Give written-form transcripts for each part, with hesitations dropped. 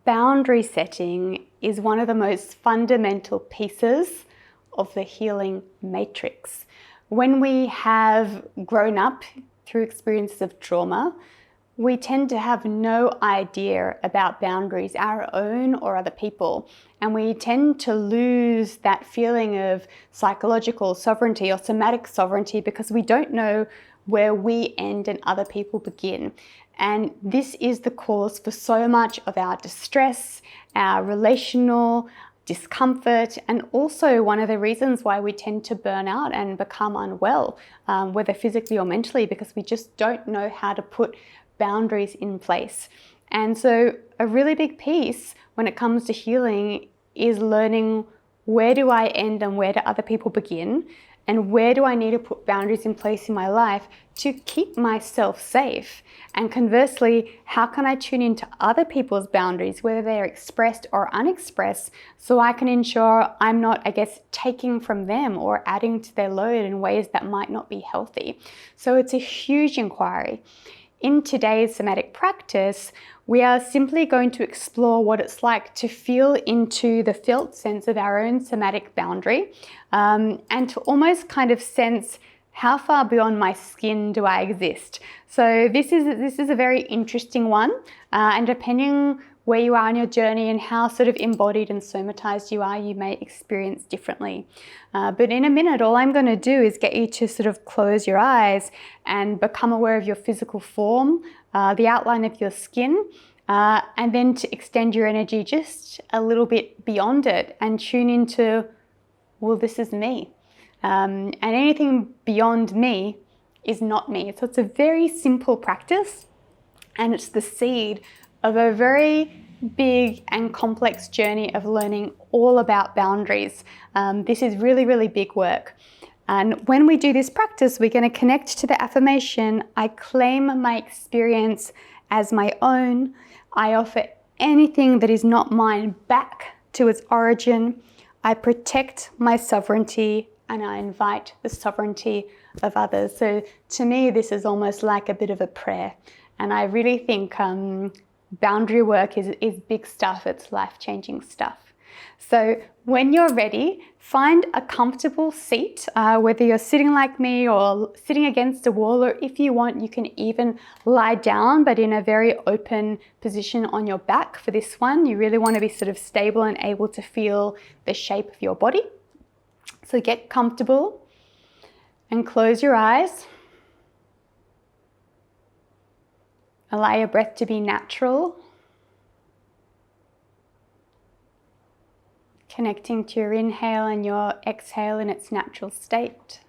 boundary setting is one of the most fundamental pieces of the healing matrix. When we have grown up through experiences of trauma, we tend to have no idea about boundaries, our own or other people. And we tend to lose that feeling of psychological sovereignty or somatic sovereignty because we don't know where we end and other people begin. And this is the cause for so much of our distress, our relational discomfort, and also one of the reasons why we tend to burn out and become unwell, whether physically or mentally, because we just don't know how to put boundaries in place. And so a really big piece when it comes to healing is learning, where do I end and where do other people begin? And where do I need to put boundaries in place in my life to keep myself safe? And conversely, how can I tune into other people's boundaries, whether they're expressed or unexpressed, so I can ensure I'm not, taking from them or adding to their load in ways that might not be healthy. So it's a huge inquiry. In today's somatic practice, we are simply going to explore what it's like to feel into the felt sense of our own somatic boundary, and to almost kind of sense how far beyond my skin do I exist. So this is a very interesting one, and depending where you are on your journey and how sort of embodied and somatized you are, you may experience differently. But in a minute, all I'm going to do is get you to sort of close your eyes and become aware of your physical form, the outline of your skin, and then to extend your energy just a little bit beyond it and tune into, well, this is me. And anything beyond me is not me. So it's a very simple practice, and it's the seed of a very big and complex journey of learning all about boundaries. This is really, really big work. And when we do this practice, we're going to connect to the affirmation, I claim my experience as my own. I offer anything that is not mine back to its origin. I protect my sovereignty and I invite the sovereignty of others. So to me, this is almost like a bit of a prayer. And I really think boundary work is big stuff. It's life-changing stuff. So when you're ready, find a comfortable seat, whether you're sitting like me or sitting against a wall, or if you want, you can even lie down, but in a very open position on your back for this one. You really want to be sort of stable and able to feel the shape of your body. So get comfortable and close your eyes. Allow your breath to be natural. Connecting to your inhale and your exhale in its natural state.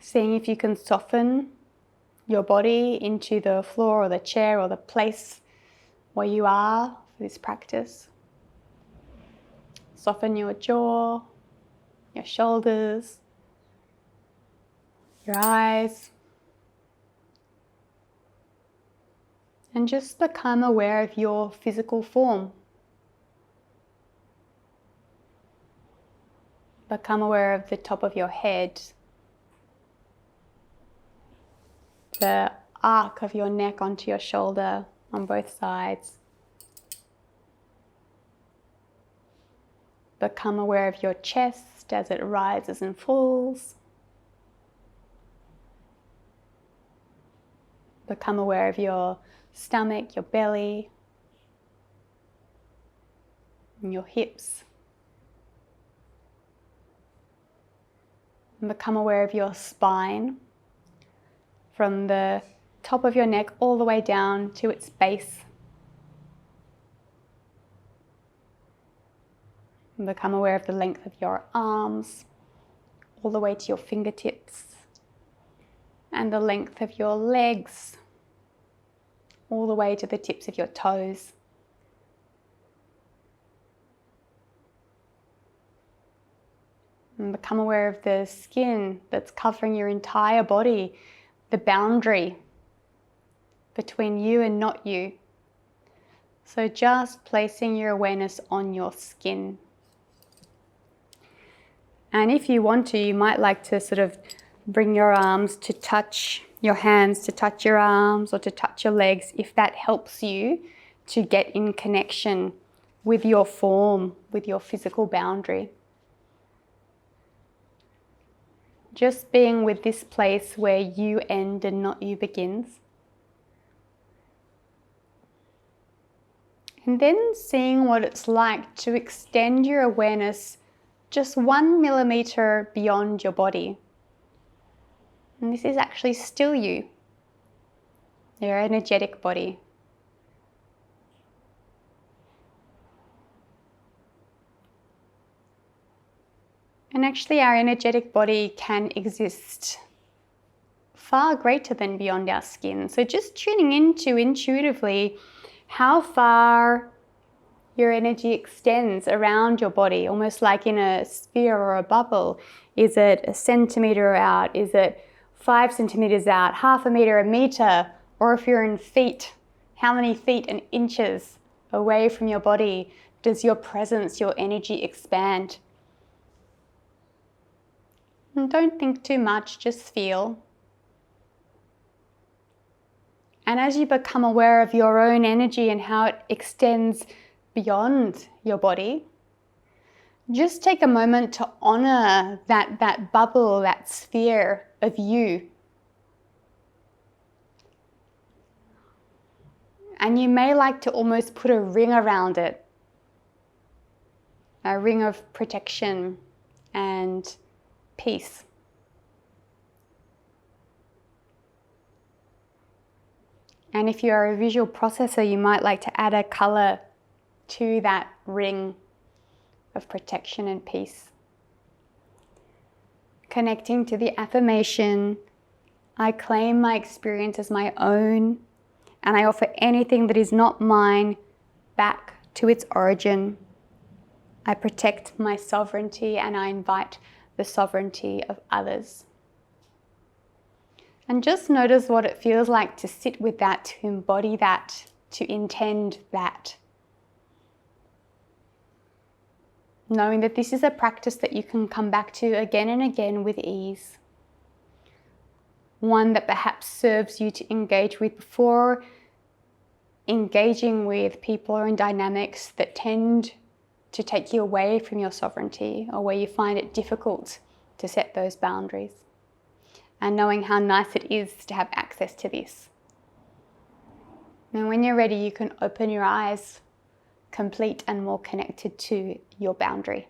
Seeing if you can soften your body into the floor or the chair or the place where you are for this practice. Soften your jaw, your shoulders, your eyes. And just become aware of your physical form. Become aware of the top of your head, the arc of your neck onto your shoulder on both sides. Become aware of your chest as it rises and falls. Become aware of your stomach, your belly, and your hips. And become aware of your spine from the top of your neck all the way down to its base. And become aware of the length of your arms all the way to your fingertips, and the length of your legs all the way to the tips of your toes. And become aware of the skin that's covering your entire body, the boundary between you and not you. So just placing your awareness on your skin. And if you want to, you might like to sort of bring your arms to touch your hands to touch your arms or to touch your legs if that helps you to get in connection with your form, with your physical boundary. Just being with this place where you end and not you begins. And then seeing what it's like to extend your awareness just 1 millimeter beyond your body. And this is actually still you, your energetic body. And actually our energetic body can exist far greater than beyond our skin. So just tuning into intuitively how far your energy extends around your body, almost like in a sphere or a bubble. Is it a centimeter out? Is it 5 centimeters out, half a meter, a meter? Or if you're in feet, how many feet and inches away from your body does your presence, your energy expand? And don't think too much, just feel. And as you become aware of your own energy and how it extends beyond your body, just take a moment to honor that bubble, that sphere of you. And you may like to almost put a ring around it, a ring of protection and peace. And if you are a visual processor, you might like to add a color to that ring of protection and peace. Connecting to the affirmation, I claim my experience as my own, and I offer anything that is not mine back to its origin. I protect my sovereignty and I invite the sovereignty of others. And just notice what it feels like to sit with that, to embody that, to intend that. Knowing that this is a practice that you can come back to again and again with ease. One that perhaps serves you to engage with before engaging with people or in dynamics that tend to take you away from your sovereignty or where you find it difficult to set those boundaries. And knowing how nice it is to have access to this. And when you're ready, you can open your eyes, complete and more connected to your boundary.